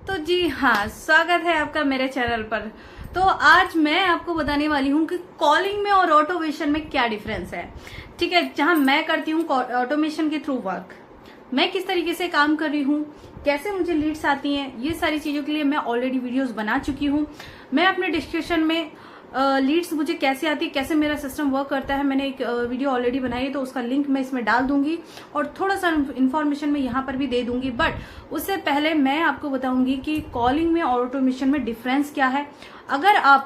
तो जी हाँ, स्वागत है आपका मेरे चैनल पर। तो आज मैं आपको बताने वाली हूँ कि कॉलिंग में और ऑटोमेशन में क्या डिफरेंस है। ठीक है, जहां मैं करती हूँ ऑटोमेशन के थ्रू वर्क, मैं किस तरीके से काम कर रही हूँ, कैसे मुझे लीड्स आती हैं, ये सारी चीजों के लिए मैं ऑलरेडी वीडियोस बना चुकी हूँ। मैं अपने डिस्क्रिप्शन में लीड्स मुझे कैसे आती है, कैसे मेरा सिस्टम वर्क करता है, मैंने एक वीडियो ऑलरेडी बनाई है, तो उसका लिंक मैं इसमें डाल दूंगी और थोड़ा सा इन्फॉर्मेशन मैं यहाँ पर भी दे दूंगी। बट उससे पहले मैं आपको बताऊंगी कि कॉलिंग में और ऑटोमेशन में डिफरेंस क्या है। अगर आप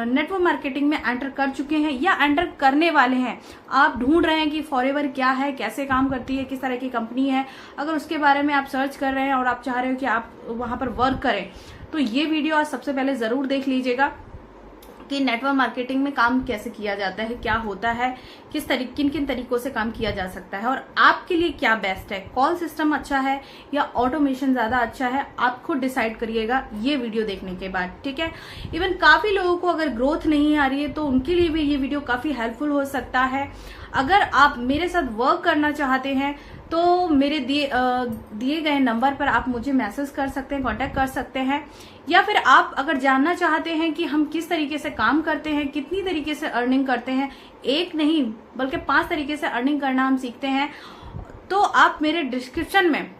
नेटवर्क मार्केटिंग में एंटर कर चुके हैं या एंटर करने वाले हैं, आप ढूंढ रहे हैं कि फॉरएवर क्या है, कैसे काम करती है, किस तरह की कंपनी है, अगर उसके बारे में आप सर्च कर रहे हैं और आप चाह रहे हो कि आप वहां पर वर्क करें, तो ये वीडियो आज सबसे पहले जरूर देख लीजिएगा कि नेटवर्क मार्केटिंग में काम कैसे किया जाता है, क्या होता है, किन किन तरीकों से काम किया जा सकता है और आपके लिए क्या बेस्ट है, कॉल सिस्टम अच्छा है या ऑटोमेशन ज्यादा अच्छा है, आप खुद डिसाइड करिएगा ये वीडियो देखने के बाद। ठीक है, इवन काफी लोगों को अगर ग्रोथ नहीं आ रही है तो उनके लिए भी ये वीडियो काफी हेल्पफुल हो सकता है। अगर आप मेरे साथ वर्क करना चाहते हैं तो मेरे दिए गए नंबर पर आप मुझे मैसेज कर सकते हैं, कांटेक्ट कर सकते हैं, या फिर आप अगर जानना चाहते हैं कि हम किस तरीके से काम करते हैं, कितनी तरीके से अर्निंग करते हैं, एक नहीं बल्कि 5 तरीके से अर्निंग करना हम सीखते हैं, तो आप मेरे डिस्क्रिप्शन में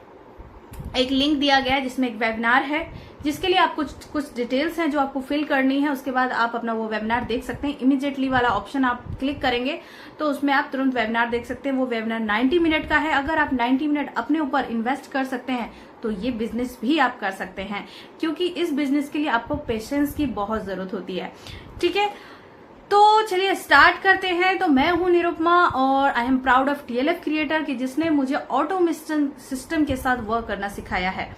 एक लिंक दिया गया है जिसमें एक वेबिनार है, जिसके लिए आप कुछ डिटेल्स हैं जो आपको फिल करनी है। उसके बाद आप अपना वो वेबिनार देख सकते हैं। इमीडिएटली वाला ऑप्शन आप क्लिक करेंगे तो उसमें आप तुरंत वेबिनार देख सकते हैं। वो वेबिनार 90 मिनट का है। अगर आप 90 मिनट अपने ऊपर इन्वेस्ट कर सकते हैं तो ये बिजनेस भी आप कर सकते हैं, क्योंकि इस बिजनेस के लिए आपको पेशेंस की बहुत जरूरत होती है। ठीक है, तो चलिए स्टार्ट करते हैं। तो मैं हूं निरुपमा और I am proud of TLF creator कि जिसने मुझे ऑटोमेशन सिस्टम के साथ वर्क करना सिखाया है।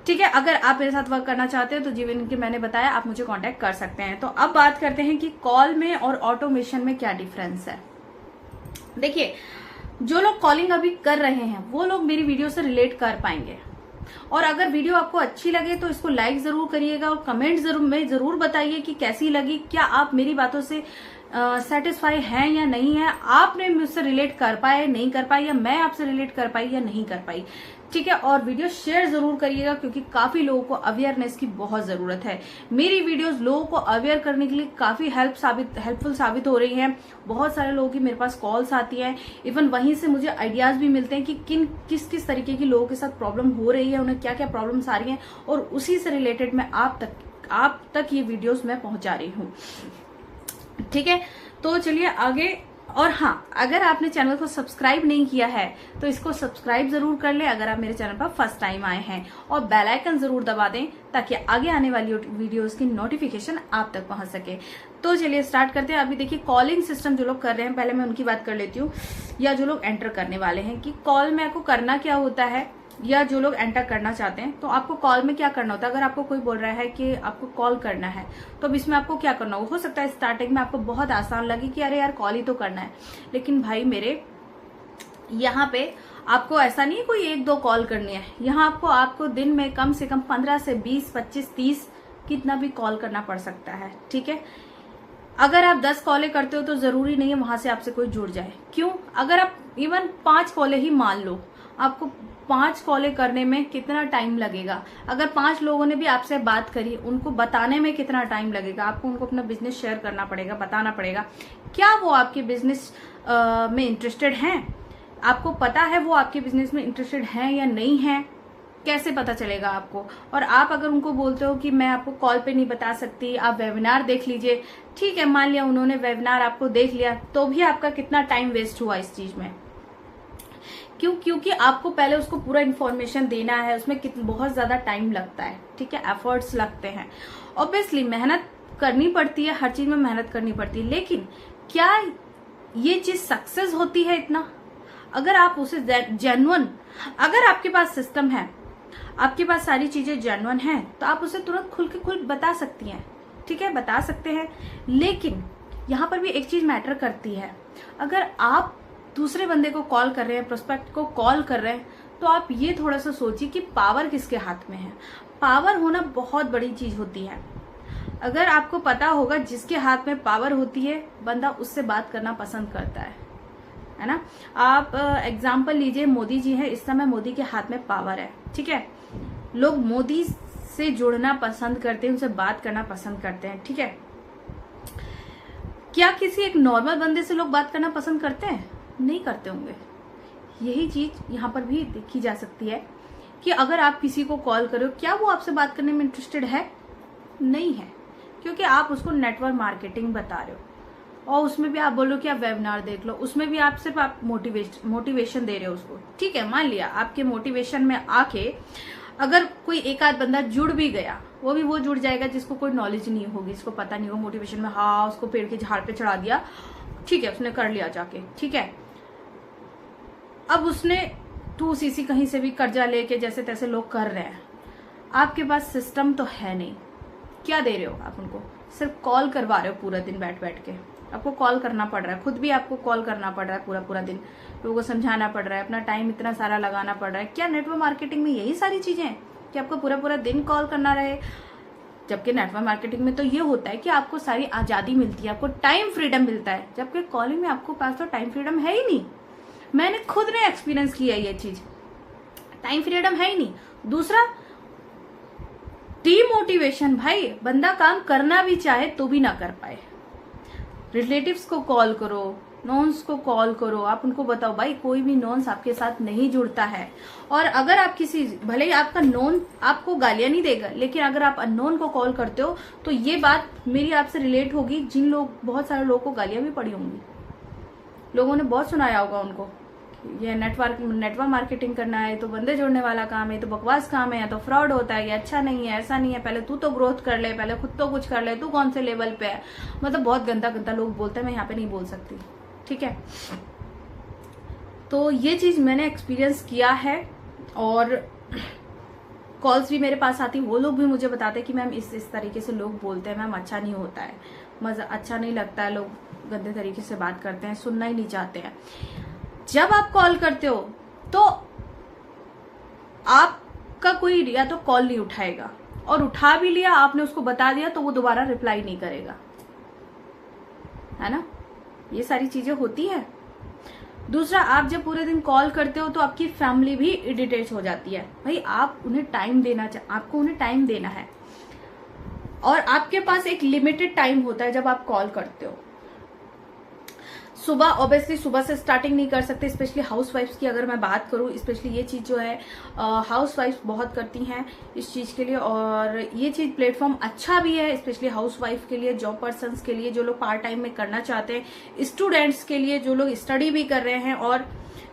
ठीक है, अगर आप मेरे साथ वर्क करना चाहते हैं तो जीवन के मैंने बताया आप मुझे कांटेक्ट कर सकते हैं। तो अब बात करते हैं कि कॉल में और ऑटोमेशन में क्या डिफरेंस है। देखिए, जो लोग कॉलिंग अभी कर रहे हैं वो लोग मेरी वीडियो से रिलेट कर पाएंगे, और अगर वीडियो आपको अच्छी लगे तो इसको लाइक जरूर करिएगा और कमेंट जरूर बताइए कि कैसी लगी, क्या आप मेरी बातों से सेटिस्फाई हैं या नहीं है, आपने मुझसे रिलेट कर पाए नहीं कर पाए, या मैं आपसे रिलेट कर पाई या नहीं कर पाई। ठीक है, और वीडियो शेयर जरूर करिएगा क्योंकि काफी लोगों को अवेयरनेस की बहुत जरूरत है। मेरी वीडियोस लोगों को अवेयर करने के लिए काफी हेल्पफुल साबित हो रही हैं। बहुत सारे लोगों की मेरे पास कॉल्स आती हैं, इवन वहीं से मुझे आइडियाज भी मिलते हैं कि किस तरीके की लोगों के साथ प्रॉब्लम हो रही है, उन्हें क्या क्या प्रॉब्लम्स आ रही हैं, और उसी से रिलेटेड मैं आप तक ये वीडियोज मैं पहुंचा रही हूँ। ठीक है, तो चलिए आगे। और हाँ, अगर आपने चैनल को सब्सक्राइब नहीं किया है तो इसको सब्सक्राइब जरूर कर ले अगर आप मेरे चैनल पर फर्स्ट टाइम आए हैं, और बेल आइकन जरूर दबा दें ताकि आगे आने वाली वीडियोस की नोटिफिकेशन आप तक पहुंच सके। तो चलिए स्टार्ट करते हैं। अभी देखिए, कॉलिंग सिस्टम जो लोग कर रहे हैं, पहले मैं उनकी बात कर लेती हूँ, या जो लोग एंटर करने वाले हैं कि कॉल में आपको करना क्या होता है, या जो लोग एंटर करना चाहते हैं तो आपको कॉल में क्या करना होता है। अगर आपको कोई बोल रहा है कि आपको कॉल करना है तो अब इसमें आपको क्या करना होगा। हो सकता है स्टार्टिंग में आपको बहुत आसान लगे कि अरे यार कॉल ही तो करना है, लेकिन भाई मेरे यहाँ पे आपको ऐसा नहीं कोई 1-2 कॉल करनी है। यहाँ आपको दिन में कम से कम 15 से 20, 25, 30 कितना भी कॉल करना पड़ सकता है। ठीक है, अगर आप 10 कॉलें करते हो तो जरूरी नहीं है वहां से आपसे कोई जुड़ जाए। क्यों? अगर आप इवन 5 कॉलें ही मान लो, आपको 5 कॉलें करने में कितना टाइम लगेगा। अगर 5 लोगों ने भी आपसे बात करी, उनको बताने में कितना टाइम लगेगा। आपको उनको अपना बिजनेस शेयर करना पड़ेगा, बताना पड़ेगा क्या वो आपके बिजनेस में इंटरेस्टेड हैं, आपको पता है वो आपके बिजनेस में इंटरेस्टेड हैं या नहीं है, कैसे पता चलेगा आपको। और आप अगर उनको बोलते हो कि मैं आपको कॉल पे नहीं बता सकती, आप वेबिनार देख लीजिए, ठीक है, मान लिया उन्होंने वेबिनार आपको देख लिया, तो भी आपका कितना टाइम वेस्ट हुआ इस चीज में। क्योंकि आपको पहले उसको पूरा इन्फॉर्मेशन देना है, उसमें बहुत ज्यादा टाइम लगता है। ठीक है, एफर्ट्स लगते हैं, ऑब्वियसली मेहनत करनी पड़ती है, हर चीज में मेहनत करनी पड़ती है, लेकिन क्या ये चीज सक्सेस होती है इतना? अगर आप उसे जेन्युइन, अगर आपके पास सिस्टम है, आपके पास सारी चीजें जेन्युइन हैं, तो आप उसे तुरंत खुल बता सकती हैं। ठीक है, बता सकते हैं, लेकिन यहाँ पर भी एक चीज मैटर करती है। अगर आप दूसरे बंदे को कॉल कर रहे हैं, प्रोस्पेक्ट को कॉल कर रहे हैं, तो आप ये थोड़ा सा सोचिए कि पावर किसके हाथ में है। पावर होना बहुत बड़ी चीज होती है। अगर आपको पता होगा जिसके हाथ में पावर होती है, बंदा उससे बात करना पसंद करता है ना। आप एग्जाम्पल लीजिए, मोदी जी हैं, इस समय मोदी के हाथ में पावर है। ठीक है, लोग मोदी से जुड़ना पसंद करते हैं, उनसे बात करना पसंद करते हैं। ठीक है, क्या किसी एक नॉर्मल बंदे से लोग बात करना पसंद करते हैं? नहीं करते होंगे। यही चीज यहाँ पर भी देखी जा सकती है कि अगर आप किसी को कॉल करो, क्या वो आपसे बात करने में इंटरेस्टेड है? नहीं है, क्योंकि आप उसको नेटवर्क मार्केटिंग बता रहे हो और उसमें भी आप बोलो कि आप वेबिनार देख लो, उसमें भी आप सिर्फ आप मोटिवेशन दे रहे हो उसको। ठीक है, मान लिया आपके मोटिवेशन में आके अगर कोई एक आध बंदा जुड़ भी गया, वो भी वो जुड़ जाएगा जिसको कोई नॉलेज नहीं होगी, जिसको पता नहीं होगा मोटिवेशन में। हाँ, उसको पेड़ के झाड़ पे चढ़ा दिया, ठीक है, उसने कर लिया जाके। ठीक है, अब उसने 2cc कहीं से भी कर्जा लेके जैसे तैसे लोग कर रहे हैं, आपके पास सिस्टम तो है नहीं, क्या दे रहे हो आप उनको? सिर्फ कॉल करवा रहे हो पूरा दिन बैठ बैठ के। आपको कॉल करना पड़ रहा है, खुद भी आपको कॉल करना पड़ रहा है पूरा पूरा दिन, लोगों को समझाना पड़ रहा है, अपना टाइम इतना सारा लगाना पड़ रहा है। क्या नेटवर्क मार्केटिंग में यही सारी चीजें हैं कि आपको पूरा पूरा दिन कॉल करना रहे? जबकि नेटवर्क मार्केटिंग में तो ये होता है कि आपको सारी आजादी मिलती है, आपको टाइम फ्रीडम मिलता है, जबकि कॉलिंग में आपको पास तो टाइम फ्रीडम है ही नहीं। मैंने खुद ने एक्सपीरियंस किया ये चीज, टाइम फ्रीडम है ही नहीं। दूसरा, डीमोटिवेशन, भाई बंदा काम करना भी चाहे तो भी ना कर पाए। रिलेटिव्स को कॉल करो, नॉन्स को कॉल करो, आप उनको बताओ भाई कोई भी नॉन्स आपके साथ नहीं जुड़ता है। और अगर आप किसी, भले ही आपका नॉन आपको गालियां नहीं देगा, लेकिन अगर आप अननोन को कॉल करते हो तो ये बात मेरी आपसे रिलेट होगी, जिन लोग, बहुत सारे लोगों को गालियां भी पड़ी होंगी, लोगों ने बहुत सुनाया होगा उनको, ये नेटवर्क मार्केटिंग करना है तो बंदे जोड़ने वाला काम है, तो बकवास काम है, या तो फ्रॉड होता है, ये अच्छा नहीं है, ऐसा नहीं है, पहले तू तो ग्रोथ कर ले, पहले खुद तो कुछ कर ले, तू कौन से लेवल पे है। मतलब बहुत गंदा गंदा लोग बोलते हैं, मैं यहाँ पे नहीं बोल सकती। ठीक है, तो ये चीज मैंने एक्सपीरियंस किया है और कॉल्स भी मेरे पास आती, वो लोग भी मुझे बताते कि मैम इस तरीके से लोग बोलते हैं मैम, अच्छा नहीं होता है, मजा अच्छा नहीं लगता है, लोग गंदे तरीके से बात करते हैं, सुनना ही नहीं चाहते हैं। जब आप कॉल करते हो तो आपका कोई या तो कॉल नहीं उठाएगा, और उठा भी लिया आपने उसको बता दिया तो वो दोबारा रिप्लाई नहीं करेगा, है ना, ये सारी चीजें होती है। दूसरा, आप जब पूरे दिन कॉल करते हो तो आपकी फैमिली भी इरिटेट हो जाती है। भाई आप उन्हें टाइम देना, आपको उन्हें टाइम देना है, और आपके पास एक लिमिटेड टाइम होता है जब आप कॉल करते हो। सुबह, ऑब्वियसली सुबह से स्टार्टिंग नहीं कर सकते, स्पेशली हाउस वाइफ्स की अगर मैं बात करूं, स्पेशली ये चीज जो है हाउस वाइफ्स बहुत करती हैं इस चीज के लिए, और ये चीज प्लेटफॉर्म अच्छा भी है स्पेशली हाउस वाइफ के लिए, जॉब पर्सन्स के लिए, जो लोग पार्ट टाइम में करना चाहते हैं, स्टूडेंट्स के लिए, जो लोग स्टडी भी कर रहे हैं और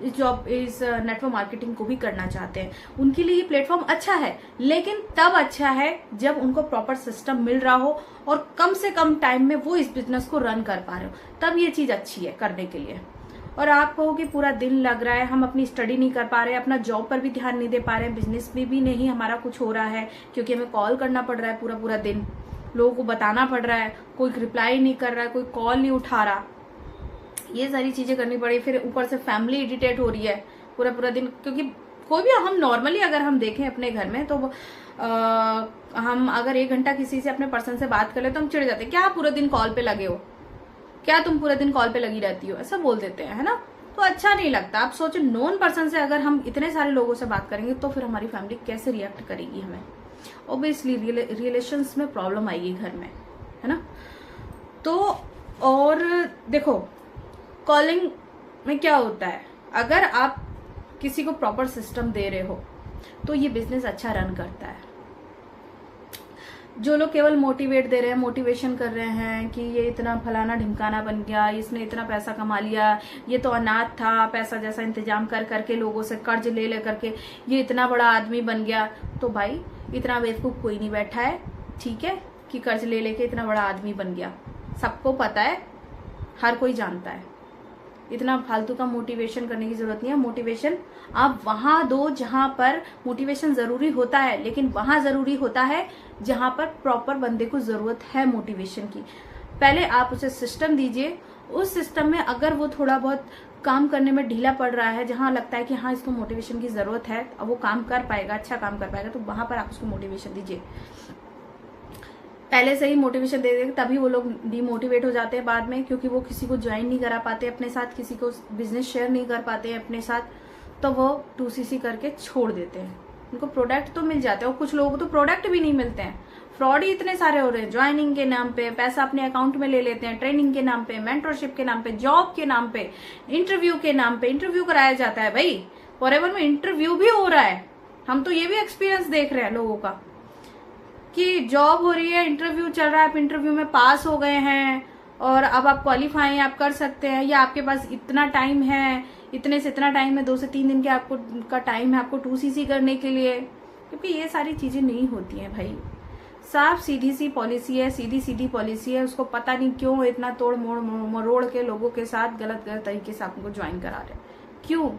जॉब इस नेटवर्क मार्केटिंग को भी करना चाहते हैं, उनके लिए ये प्लेटफॉर्म अच्छा है। लेकिन तब अच्छा है जब उनको प्रॉपर सिस्टम मिल रहा हो और कम से कम टाइम में वो इस बिजनेस को रन कर पा रहे हो, तब ये चीज अच्छी है करने के लिए। और आप कहो कि पूरा दिन लग रहा है, हम अपनी स्टडी नहीं कर पा रहे, अपना जॉब पर भी ध्यान नहीं दे पा रहे हैं, बिजनेस में भी नहीं हमारा कुछ हो रहा है क्योंकि हमें कॉल करना पड़ रहा है पूरा पूरा दिन, लोगों को बताना पड़ रहा है, कोई रिप्लाई नहीं कर रहा है, कोई कॉल नहीं उठा रहा, ये सारी चीजें करनी पड़ी, फिर ऊपर से फैमिली इरिटेट हो रही है पूरा पूरा दिन। क्योंकि कोई भी, हम नॉर्मली अगर हम देखें अपने घर में तो हम अगर 1 घंटा किसी से अपने पर्सन से बात कर ले तो हम चिढ़ जाते हैं, क्या पूरा दिन कॉल पे लगे हो, क्या तुम पूरा दिन कॉल पे लगी रहती हो, ऐसा बोल देते हैं, है ना। तो अच्छा नहीं लगता। आप सोचो, नॉन पर्सन से अगर हम इतने सारे लोगों से बात करेंगे तो फिर हमारी फैमिली कैसे रिएक्ट करेगी हमें, ऑब्वियसली रिलेशंस में प्रॉब्लम आएगी घर में, है ना। तो और देखो, कॉलिंग में क्या होता है, अगर आप किसी को प्रॉपर सिस्टम दे रहे हो तो ये बिजनेस अच्छा रन करता है। जो लोग केवल मोटिवेट दे रहे हैं, मोटिवेशन कर रहे हैं कि ये इतना फलाना ढिमकाना बन गया, इसने इतना पैसा कमा लिया, ये तो अनाथ था, पैसा जैसा इंतजाम कर करके लोगों से कर्ज ले ले करके ये इतना बड़ा आदमी बन गया, तो भाई इतना बेवकूफ कोई नहीं बैठा है, ठीक है, कि कर्ज ले लेके इतना बड़ा आदमी बन गया। सबको पता है, हर कोई जानता है। इतना फालतू का मोटिवेशन करने की जरूरत नहीं है। मोटिवेशन आप वहां दो जहां पर मोटिवेशन जरूरी होता है, लेकिन वहां जरूरी होता है जहां पर प्रॉपर बंदे को जरूरत है मोटिवेशन की। पहले आप उसे सिस्टम दीजिए, उस सिस्टम में अगर वो थोड़ा बहुत काम करने में ढीला पड़ रहा है, जहां लगता है कि हाँ इसको मोटिवेशन की जरूरत है, अब वो काम कर पाएगा, अच्छा काम कर पाएगा, तो वहां पर आप उसको मोटिवेशन दीजिए। पहले से ही मोटिवेशन दे देंगे तभी वो लोग डिमोटिवेट हो जाते हैं बाद में, क्योंकि वो किसी को ज्वाइन नहीं करा पाते अपने साथ, किसी को बिजनेस शेयर नहीं कर पाते हैं अपने साथ, तो वो 2cc करके छोड़ देते हैं। उनको प्रोडक्ट तो मिल जाते हैं और कुछ लोगों को तो प्रोडक्ट भी नहीं मिलते हैं। फ्रॉड ही इतने सारे हो रहे हैं। ज्वाइनिंग के नाम पे पैसा अपने अकाउंट में ले लेते हैं, ट्रेनिंग के नाम पे, मेंटरशिप के नाम पे, जॉब के नाम पे, इंटरव्यू के नाम पे इंटरव्यू कराया जाता है। भाई फॉरएवर में इंटरव्यू भी हो रहा है। हम तो ये भी एक्सपीरियंस देख रहे हैं लोगों का कि जॉब हो रही है, इंटरव्यू चल रहा है, आप इंटरव्यू में पास हो गए हैं और अब आप क्वालिफाई हैं, आप कर सकते हैं, या आपके पास इतना टाइम है, इतने से इतना टाइम है, 2 से 3 दिन के आपको का टाइम है आपको 2CC करने के लिए। क्योंकि ये सारी चीजें नहीं होती हैं भाई। साफ सीधी सी पॉलिसी है, सीधी सीधी पॉलिसी है। उसको पता नहीं क्यों इतना तोड़ मोड़ मरोड़ के लोगों के साथ गलत गलत तरीके से आपको ज्वाइन करा रहे हैं। क्यों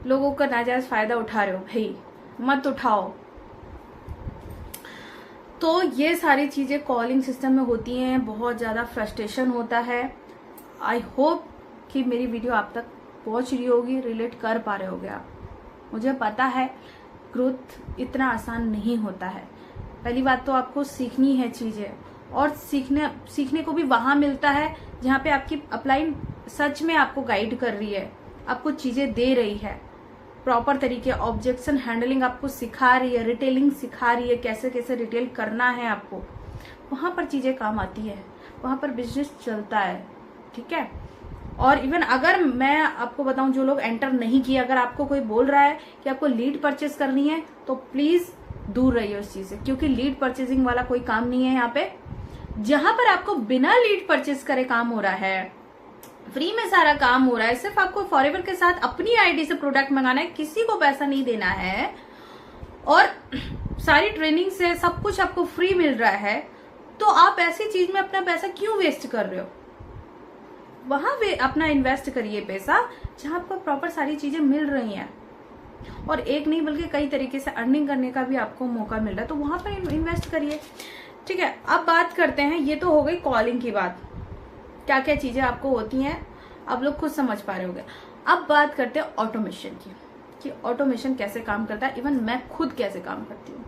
लोगों का नाजायज फायदा उठा रहे हो? भाई मत उठाओ। तो ये सारी चीजें कॉलिंग सिस्टम में होती हैं, बहुत ज्यादा फ्रस्ट्रेशन होता है। आई होप कि मेरी वीडियो आप तक पहुंच रही होगी, रिलेट कर पा रहे होगे आप। मुझे पता है ग्रोथ इतना आसान नहीं होता है। पहली बात तो आपको सीखनी है चीजें, और सीखने को भी वहां मिलता है जहां पे आपकी अपलाइन सच में आपको गाइड कर रही है, आपको चीजें दे रही है प्रॉपर तरीके, ऑब्जेक्शन हैंडलिंग आपको सिखा रही है, रिटेलिंग सिखा रही है, कैसे कैसे रिटेल करना है आपको। वहां पर चीजें काम आती है, वहां पर बिजनेस चलता है। ठीक है। और इवन अगर मैं आपको बताऊं, जो लोग एंटर नहीं किए, अगर आपको कोई बोल रहा है कि आपको लीड परचेस करनी है तो प्लीज दूर रहिए उस चीज से, क्योंकि लीड परचेसिंग वाला कोई काम नहीं है यहाँ पे। जहां पर आपको बिना लीड परचेस करे काम हो रहा है, फ्री में सारा काम हो रहा है, सिर्फ आपको फॉरएवर के साथ अपनी आईडी से प्रोडक्ट मंगाना है, किसी को पैसा नहीं देना है, और सारी ट्रेनिंग से सब कुछ आपको फ्री मिल रहा है, तो आप ऐसी चीज में अपना पैसा क्यों वेस्ट कर रहे हो? वहां अपना इन्वेस्ट करिए पैसा जहां आपको प्रॉपर सारी चीजें मिल रही हैं, और एक नहीं बल्कि कई तरीके से अर्निंग करने का भी आपको मौका मिल रहा है, तो वहां पर इन्वेस्ट करिए। ठीक है। अब बात करते हैं, ये तो हो गई कॉलिंग की बात, क्या क्या चीजें आपको होती हैं आप लोग खुद समझ पा रहे होंगे। अब बात करते हैं ऑटोमेशन की, कि ऑटोमेशन कैसे काम करता है, इवन मैं खुद कैसे काम करती हूँ।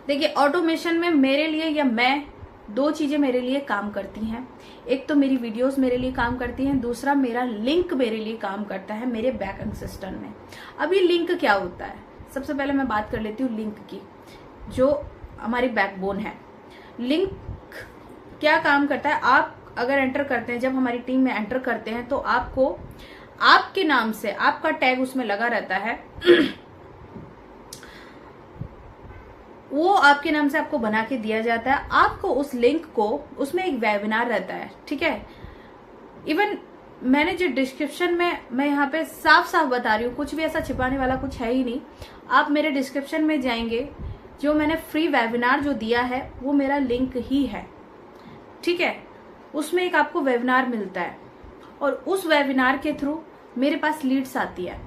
देखिए ऑटोमेशन में मेरे लिए, या मैं, 2 चीजें मेरे लिए काम करती हैं। एक तो मेरी वीडियोस मेरे लिए काम करती हैं, दूसरा मेरा लिंक मेरे लिए काम करता है मेरे बैकएंड सिस्टम में। अभी लिंक क्या होता है, सबसे पहले मैं बात कर लेती हूँ लिंक की, जो हमारी बैकबोन है। लिंक क्या काम करता है, आप अगर एंटर करते हैं, जब हमारी टीम में एंटर करते हैं, तो आपको आपके नाम से आपका टैग उसमें लगा रहता है वो आपके नाम से आपको बना के दिया जाता है। आपको उस लिंक को, उसमें एक वेबिनार रहता है। ठीक है। इवन मैंने जो डिस्क्रिप्शन में, मैं यहाँ पे साफ साफ बता रही हूँ, कुछ भी ऐसा छिपाने वाला कुछ है ही नहीं। आप मेरे डिस्क्रिप्शन में जाएंगे, जो मैंने फ्री वेबिनार जो दिया है वो मेरा लिंक ही है। ठीक है। उसमें एक आपको वेबिनार मिलता है, और उस वेबिनार के थ्रू मेरे पास लीड्स आती है।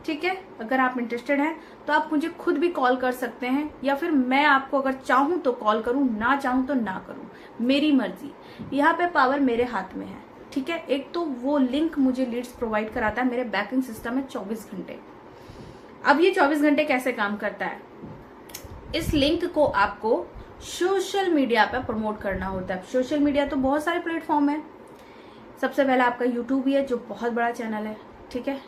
ठीक है। अगर आप इंटरेस्टेड हैं तो आप मुझे खुद भी कॉल कर सकते हैं, या फिर मैं आपको अगर चाहूं तो कॉल करूं, ना चाहूं तो ना करूं, मेरी मर्जी। यहाँ पे पावर मेरे हाथ में है। ठीक है। एक तो वो लिंक मुझे लीड्स प्रोवाइड कराता है मेरे बैकएंड सिस्टम में 24 घंटे। अब ये 24 घंटे कैसे काम करता है, इस लिंक को आपको सोशल मीडिया पे प्रमोट करना होता है। सोशल मीडिया तो बहुत सारे प्लेटफॉर्म है। सबसे पहला आपका यूट्यूब ही है, जो बहुत बड़ा चैनल है। ठीक है।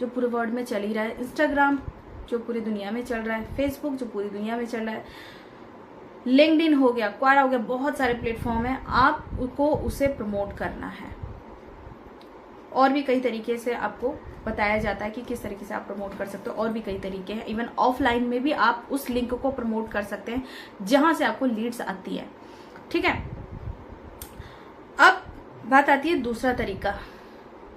जो पूरे वर्ल्ड में चल ही रहा है। इंस्टाग्राम जो पूरी दुनिया में चल रहा है। फेसबुक जो पूरी दुनिया में चल रहा है। लिंक्डइन हो गया, क्वारा हो गया, बहुत सारे प्लेटफॉर्म है। आपको उसे प्रमोट करना है, और भी कई तरीके से आपको बताया जाता है कि किस तरीके से आप प्रमोट कर सकते हो। और भी कई तरीके हैं। इवन ऑफलाइन में भी आप उस लिंक को प्रमोट कर सकते हैं जहां से आपको लीड्स आती है। ठीक है। अब बात आती है दूसरा तरीका।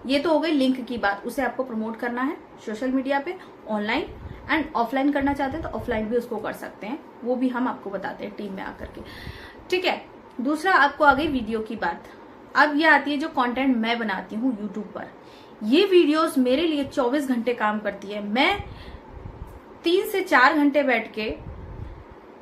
ये तो हो गई लिंक की बात, उसे आपको प्रमोट करना है सोशल मीडिया पे, ऑनलाइन, एंड ऑफलाइन करना चाहते हैं तो ऑफलाइन भी उसको कर सकते हैं, वो भी हम आपको बताते हैं टीम में आकर के। ठीक है। दूसरा आपको आ गई वीडियो की बात। अब ये आती है जो कंटेंट मैं बनाती हूँ यूट्यूब पर। ये वीडियोस मेरे लिए 24 घंटे काम करती है। मैं 3 से 4 घंटे बैठ के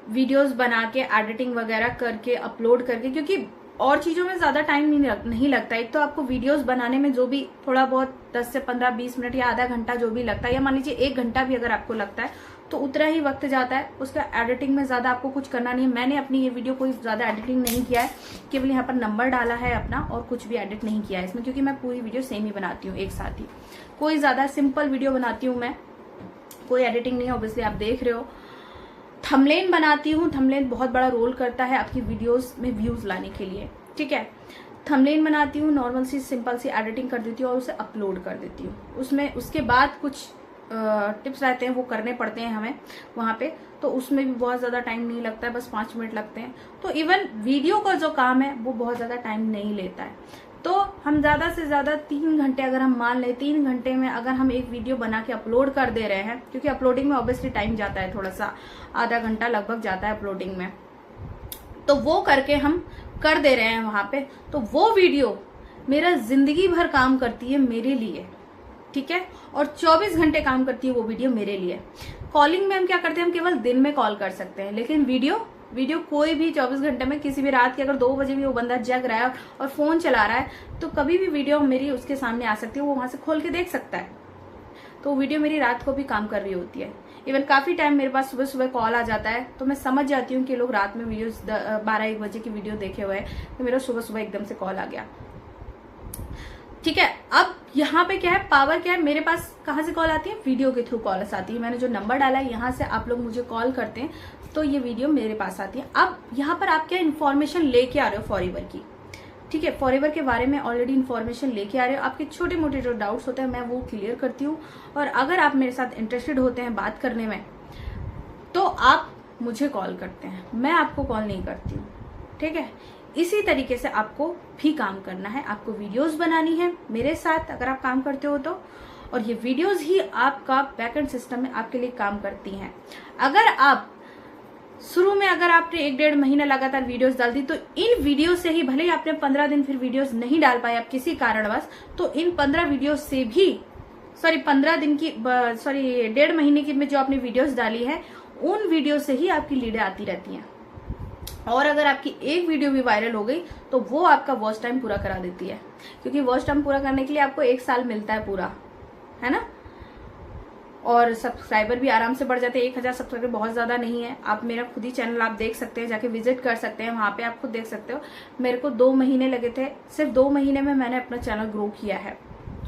वीडियोस बना के, एडिटिंग वगैरह करके, अपलोड करके, क्योंकि और चीजों में ज्यादा टाइम नहीं लगता। एक तो आपको वीडियोस बनाने में जो भी थोड़ा बहुत 10 से 15-20 मिनट या आधा घंटा जो भी लगता है, या मान लीजिए 1 घंटा भी अगर आपको लगता है, तो उतना ही वक्त जाता है। उसका एडिटिंग में ज्यादा आपको कुछ करना नहीं है। मैंने अपनी ये वीडियो कोई ज्यादा एडिटिंग नहीं किया है, केवल यहाँ पर नंबर डाला है अपना, और कुछ भी एडिट नहीं किया है इसमें, क्योंकि मैं पूरी वीडियो सेम ही बनाती हूँ एक साथ ही। कोई ज्यादा सिंपल वीडियो बनाती हूँ मैं, कोई एडिटिंग नहीं है, ऑब्वियसली आप देख रहे हो। थंबनेल बनाती हूँ, थंबनेल बहुत बड़ा रोल करता है आपकी वीडियोस में व्यूज लाने के लिए, ठीक है। थंबनेल बनाती हूँ, नॉर्मल सी सिंपल सी एडिटिंग कर देती हूँ और उसे अपलोड कर देती हूँ। उसमें उसके बाद कुछ टिप्स रहते हैं वो करने पड़ते हैं हमें वहां पे, तो उसमें भी बहुत ज्यादा टाइम नहीं लगता है, बस 5 मिनट लगते हैं। तो इवन वीडियो का जो काम है वो बहुत ज्यादा टाइम नहीं लेता है। तो हम ज्यादा से ज्यादा 3 घंटे, अगर हम मान लें 3 घंटे में अगर हम एक वीडियो बना के अपलोड कर दे रहे हैं, क्योंकि अपलोडिंग में ऑब्वियसली टाइम जाता है, थोड़ा सा आधा घंटा लगभग जाता है अपलोडिंग में, तो वो करके हम कर दे रहे हैं वहां पे, तो वो वीडियो मेरा जिंदगी भर काम करती है मेरे लिए, ठीक है। और 24 घंटे काम करती है वो वीडियो मेरे लिए। कॉलिंग में हम क्या करते हैं, हम केवल दिन में कॉल कर सकते हैं, लेकिन वीडियो कोई भी 24 घंटे में, किसी भी रात के अगर 2 बजे भी वो बंदा जग रहा है और फोन चला रहा है, तो कभी भी वीडियो मेरी उसके सामने आ सकती है, वो वहां से खोल के देख सकता है। तो वीडियो मेरी रात को भी काम कर रही होती है। इवन काफी टाइम मेरे पास सुबह सुबह कॉल आ जाता है, तो मैं समझ जाती हूँ कि लोग रात में वीडियो 12-1 बजे की वीडियो देखे हुए हैं, तो मेरा सुबह सुबह एकदम से कॉल आ गया, ठीक है। अब यहाँ पे क्या है, पावर क्या है, मेरे पास कहाँ से कॉल आती है, वीडियो के थ्रू कॉल्स आती है। मैंने जो नंबर डाला है यहाँ से आप लोग मुझे कॉल करते हैं, तो ये वीडियो मेरे पास आती है। अब यहाँ पर आप क्या इन्फॉर्मेशन लेके आ रहे हो फॉरएवर की, ठीक है। फॉरएवर के बारे में ऑलरेडी इन्फॉर्मेशन लेके आ रहे हो, आपके छोटे मोटे जो डाउट्स होते हैं मैं वो क्लियर करती हूँ। और अगर आप मेरे साथ इंटरेस्टेड होते हैं बात करने में, तो आप मुझे कॉल करते हैं, मैं आपको कॉल नहीं करती हूँ, ठीक है। इसी तरीके से आपको भी काम करना है, आपको वीडियोस बनानी है मेरे साथ अगर आप काम करते हो तो, और ये वीडियोस ही आपका बैकएंड सिस्टम में आपके लिए काम करती हैं। अगर आप शुरू में अगर आपने 1-1.5 महीना लगातार वीडियोस डाल दी, तो इन वीडियो से ही, भले ही आपने 15 दिन फिर वीडियोस नहीं डाल पाए आप किसी कारणवश, तो इन 15 वीडियोस से भी 15 दिन की 1.5 महीने की में जो आपने वीडियोस डाली है, उन वीडियो से ही आपकी लीडें आती रहती हैं। और अगर आपकी एक वीडियो भी वायरल हो गई, तो वो आपका वॉच टाइम पूरा करा देती है, क्योंकि वॉच टाइम पूरा करने के लिए आपको 1 साल मिलता है पूरा, है ना। और सब्सक्राइबर भी आराम से बढ़ जाते हैं। 1000 सब्सक्राइबर बहुत ज्यादा नहीं है। आप मेरा खुद ही चैनल आप देख सकते हैं, जाके विजिट कर सकते हैं, वहां पे आप खुद देख सकते हो। मेरे को 2 महीने लगे थे, सिर्फ 2 महीने में मैंने अपना चैनल ग्रो किया है।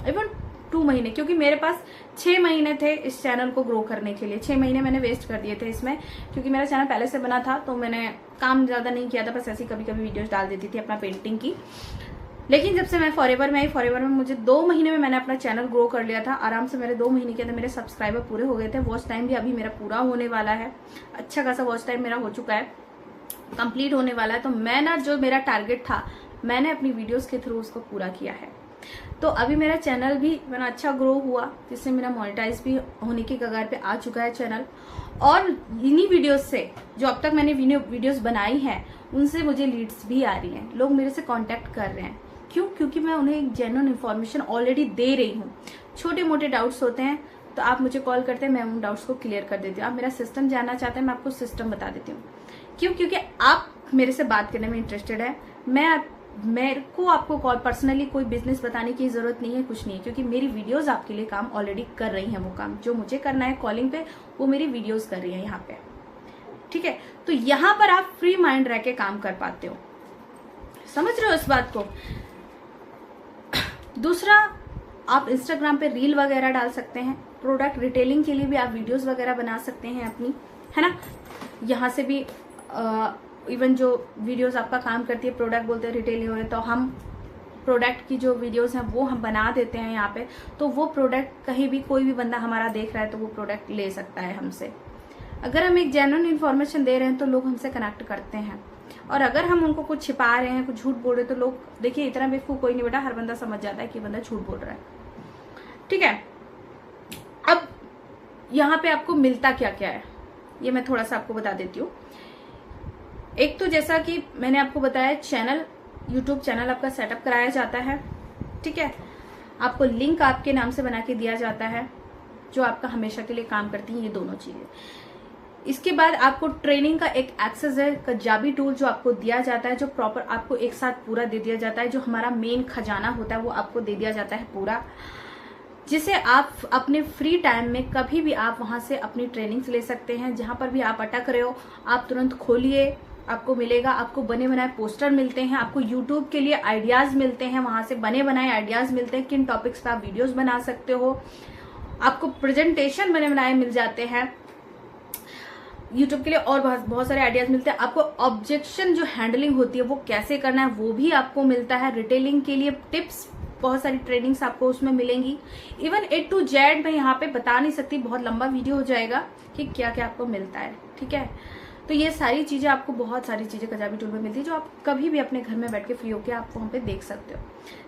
इवन 2 महीने, क्योंकि मेरे पास 6 महीने थे इस चैनल को ग्रो करने के लिए। 6 महीने मैंने वेस्ट कर दिए थे इसमें, क्योंकि मेरा चैनल पहले से बना था, तो मैंने काम ज्यादा नहीं किया था, बस ऐसी कभी कभी वीडियोस डाल देती थी अपना पेंटिंग की। लेकिन जब से मैं फॉरएवर में आई, फॉरएवर में मुझे 2 महीने में मैंने अपना चैनल ग्रो कर लिया था आराम से। मेरे 2 महीने के अंदर मेरे सब्सक्राइबर पूरे हो गए थे। वॉच टाइम भी अभी मेरा पूरा होने वाला है, अच्छा खासा वॉच टाइम मेरा हो चुका है, कंप्लीट होने वाला है। तो मैं ना, जो मेरा टारगेट था, मैंने अपनी वीडियोस के थ्रू उसको पूरा किया है। तो अभी मेरा चैनल भी मेरा अच्छा ग्रो हुआ, जिससे मेरा मोनेटाइज भी होने की कगार पे आ चुका है चैनल। और इन्हीं वीडियोस से, जो अब तक मैंने वीडियोस बनाई हैं, उनसे मुझे लीड्स भी आ रही हैं, लोग मेरे से कांटेक्ट कर रहे हैं। क्यों? क्योंकि मैं उन्हें एक जेन्युइन इन्फॉर्मेशन ऑलरेडी दे रही हूँ। छोटे मोटे डाउट्स होते हैं तो आप मुझे कॉल करते हैं, मैं उन डाउट्स को क्लियर कर देती हूँ। आप मेरा सिस्टम जानना चाहते हैं, मैं आपको सिस्टम बता देती हूँ। क्यों? क्योंकि आप मेरे से बात करने में इंटरेस्टेड है। मेरे को आपको कॉल पर्सनली कोई बिजनेस बताने की जरूरत नहीं है, कुछ नहीं है, क्योंकि मेरी वीडियोस आपके लिए काम ऑलरेडी कर रही हैं। वो काम जो मुझे करना है कॉलिंग पे, वो मेरी वीडियोस कर रही है यहाँ पे, ठीक है। तो यहाँ पर आप फ्री माइंड रह के काम कर पाते हो, समझ रहे हो इस बात को। दूसरा, आप इंस्टाग्राम पे रील वगैरह डाल सकते हैं, प्रोडक्ट रिटेलिंग के लिए भी आप वीडियोस वगैरह बना सकते हैं अपनी, है ना। यहाँ से भी इवन जो वीडियोस आपका काम करती है, प्रोडक्ट बोलते हैं रिटेलिंग हो रहे, तो हम प्रोडक्ट की जो वीडियोस हैं वो हम बना देते हैं यहाँ पे। तो वो प्रोडक्ट कहीं भी कोई भी बंदा हमारा देख रहा है तो वो प्रोडक्ट ले सकता है हमसे। अगर हम एक जेन्युइन इन्फॉर्मेशन दे रहे हैं तो लोग हमसे कनेक्ट करते हैं। और अगर हम उनको कुछ छिपा रहे हैं, कुछ झूठ बोल रहे हैं, तो लोग, देखिए इतना बेवकूफ कोई नहीं बेटा, हर बंदा समझ जाता है कि बंदा झूठ बोल रहा है, ठीक है। अब यहाँ पे आपको मिलता क्या क्या है, ये मैं थोड़ा सा आपको बता देती हूँ। एक तो जैसा कि मैंने आपको बताया, चैनल, यूट्यूब चैनल आपका सेटअप कराया जाता है, ठीक है। आपको लिंक आपके नाम से बना के दिया जाता है, जो आपका हमेशा के लिए काम करती है, ये दोनों चीजें। इसके बाद आपको ट्रेनिंग का एक एक्सेस है, काजाबी टूल जो आपको दिया जाता है, जो प्रॉपर आपको एक साथ पूरा दे दिया जाता है। जो हमारा मेन खजाना होता है वो आपको दे दिया जाता है पूरा, जिसे आप अपने फ्री टाइम में कभी भी आप वहां से अपनी ट्रेनिंग्स ले सकते हैं। जहां पर भी आप अटक रहे हो, आप तुरंत खोलिए, आपको मिलेगा। आपको बने बनाए पोस्टर मिलते हैं, आपको यूट्यूब के लिए आइडियाज मिलते हैं, वहां से बने बनाए आइडियाज मिलते हैं, किन टॉपिक्स पे आप वीडियोस बना सकते हो। आपको प्रेजेंटेशन बने बनाए मिल जाते हैं यूट्यूब के लिए, और बहुत सारे आइडियाज मिलते हैं आपको। ऑब्जेक्शन जो हैंडलिंग होती है वो कैसे करना है वो भी आपको मिलता है। रिटेलिंग के लिए टिप्स, बहुत सारी ट्रेनिंग्स आपको उसमें मिलेंगी। इवन A to Z मैं यहाँ पे बता नहीं सकती, बहुत लंबा वीडियो हो जाएगा कि क्या क्या आपको मिलता है, ठीक है। तो ये सारी चीजें आपको, बहुत सारी चीजें काजाबी टूल में मिलती है जो आप कभी भी अपने घर में बैठ के फ्री होकर आप वहां पे देख सकते हो,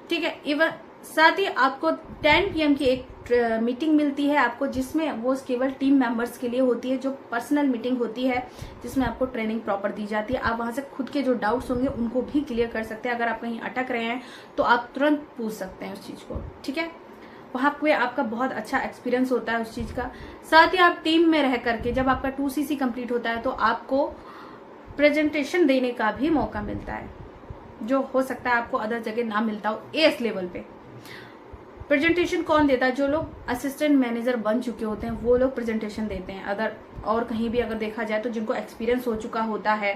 ठीक है। इवन साथ ही आपको 10 PM की एक मीटिंग मिलती है आपको, जिसमें वो केवल टीम मेंबर्स के लिए होती है, जो पर्सनल मीटिंग होती है जिसमें आपको ट्रेनिंग प्रॉपर दी जाती है। आप वहां से खुद के जो डाउट्स होंगे उनको भी क्लियर कर सकते हैं। अगर आप कहीं अटक रहे हैं तो आप तुरंत पूछ सकते हैं उस चीज को, ठीक है। वहां पे आपका बहुत अच्छा एक्सपीरियंस होता है उस चीज का। साथ ही आप टीम में रह करके जब आपका 2CC कंप्लीट होता है तो आपको प्रेजेंटेशन देने का भी मौका मिलता है, जो हो सकता है आपको अदर जगह ना मिलता हो। एस लेवल पे प्रेजेंटेशन कौन देता है? जो लोग असिस्टेंट मैनेजर बन चुके होते हैं वो लोग प्रेजेंटेशन देते हैं। अदर और कहीं भी अगर देखा जाए तो जिनको एक्सपीरियंस हो चुका होता है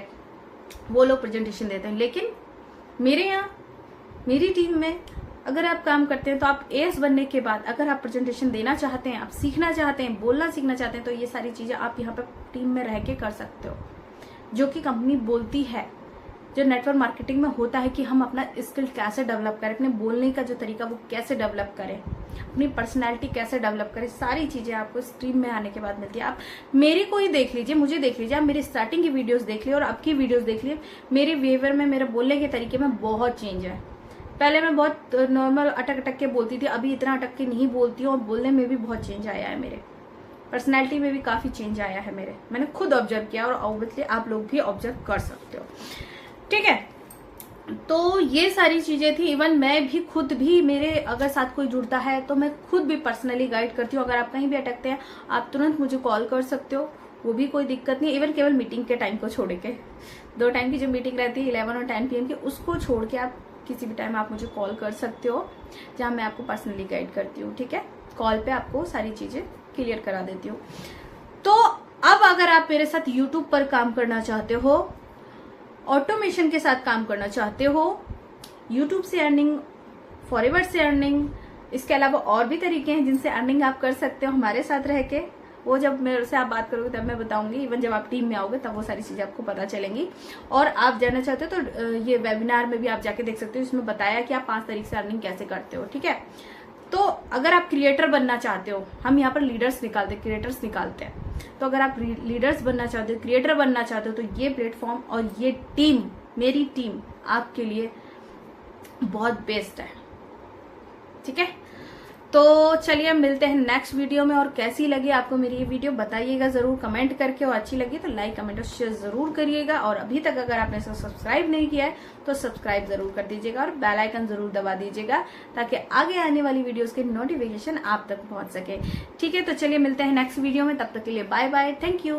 वो लोग प्रेजेंटेशन देते हैं। लेकिन मेरे यहाँ, मेरी टीम में अगर आप काम करते हैं तो आप एस बनने के बाद अगर आप प्रेजेंटेशन देना चाहते हैं, आप सीखना चाहते हैं, बोलना सीखना चाहते हैं, तो ये सारी चीजें आप यहाँ पर टीम में रह के कर सकते हो, जो कि कंपनी बोलती है। जो नेटवर्क मार्केटिंग में होता है कि हम अपना स्किल कैसे डेवलप करें, अपने बोलने का जो तरीका वो कैसे डेवलप करें, अपनी पर्सनैलिटी कैसे डेवलप करें, सारी चीजें आपको इस टीम में आने के बाद मिलती है। आप मेरे को ही देख लीजिए, मुझे देख लीजिए, आप मेरी स्टार्टिंग की वीडियोस देख लीजिए और अब की वीडियोस देख लीजिए, मेरे बिहेवियर में, मेरे बोलने के तरीके में बहुत चेंज है। पहले मैं बहुत नॉर्मल अटक अटक के बोलती थी, अभी इतना अटक के नहीं बोलती हूँ और बोलने में भी बहुत चेंज आया है। मेरे पर्सनैलिटी में भी काफी चेंज आया है मेरे, मैंने खुद ऑब्जर्व किया और ऑब्वियसली आप लोग भी ऑब्जर्व कर सकते हो, ठीक है। तो ये सारी चीजें थी। इवन मैं भी खुद भी, मेरे अगर साथ कोई जुड़ता है तो मैं खुद भी पर्सनली गाइड करती हूँ। अगर आप कहीं भी अटकते हैं आप तुरंत मुझे कॉल कर सकते हो, वो भी कोई दिक्कत नहीं। इवन केवल मीटिंग के टाइम को छोड़ के, 2 टाइम की जो मीटिंग रहती है 11 और 10 PM की, उसको छोड़ के आप किसी भी टाइम आप मुझे कॉल कर सकते हो, जहां मैं आपको पर्सनली गाइड करती हूँ, ठीक है। कॉल पे आपको सारी चीजें क्लियर करा देती हूँ। तो अब अगर आप मेरे साथ यूट्यूब पर काम करना चाहते हो, ऑटोमेशन के साथ काम करना चाहते हो, यूट्यूब से अर्निंग, फॉरएवर से अर्निंग, इसके अलावा और भी तरीके हैं जिनसे अर्निंग आप कर सकते हो हमारे साथ रह के, वो जब मेरे से आप बात करोगे तब मैं बताऊंगी। इवन जब आप टीम में आओगे तब वो सारी चीजें आपको पता चलेंगी। और आप जानना चाहते हो तो ये वेबिनार में भी आप जाके देख सकते हो, इसमें बताया कि आप 5 तरीके से अर्निंग कैसे करते हो, ठीक है। तो अगर आप क्रिएटर बनना चाहते हो, हम यहाँ पर लीडर्स निकालते, क्रिएटर्स निकालते हैं, तो अगर आप लीडर्स बनना चाहते हो, क्रिएटर बनना चाहते हो, तो ये प्लेटफॉर्म और ये टीम, मेरी टीम आपके लिए बहुत बेस्ट है, ठीक है। तो चलिए मिलते हैं नेक्स्ट वीडियो में। और कैसी लगी आपको मेरी ये वीडियो बताइएगा जरूर कमेंट करके, और अच्छी लगी तो लाइक, कमेंट और शेयर जरूर करिएगा। और अभी तक अगर आपने इसे सब्सक्राइब नहीं किया है तो सब्सक्राइब जरूर कर दीजिएगा और बेल आइकन जरूर दबा दीजिएगा, ताकि आगे आने वाली वीडियोस के नोटिफिकेशन आप तक पहुंच सके, ठीक है। तो चलिए मिलते हैं नेक्स्ट वीडियो में, तब तक के लिए बाय बाय, थैंक यू।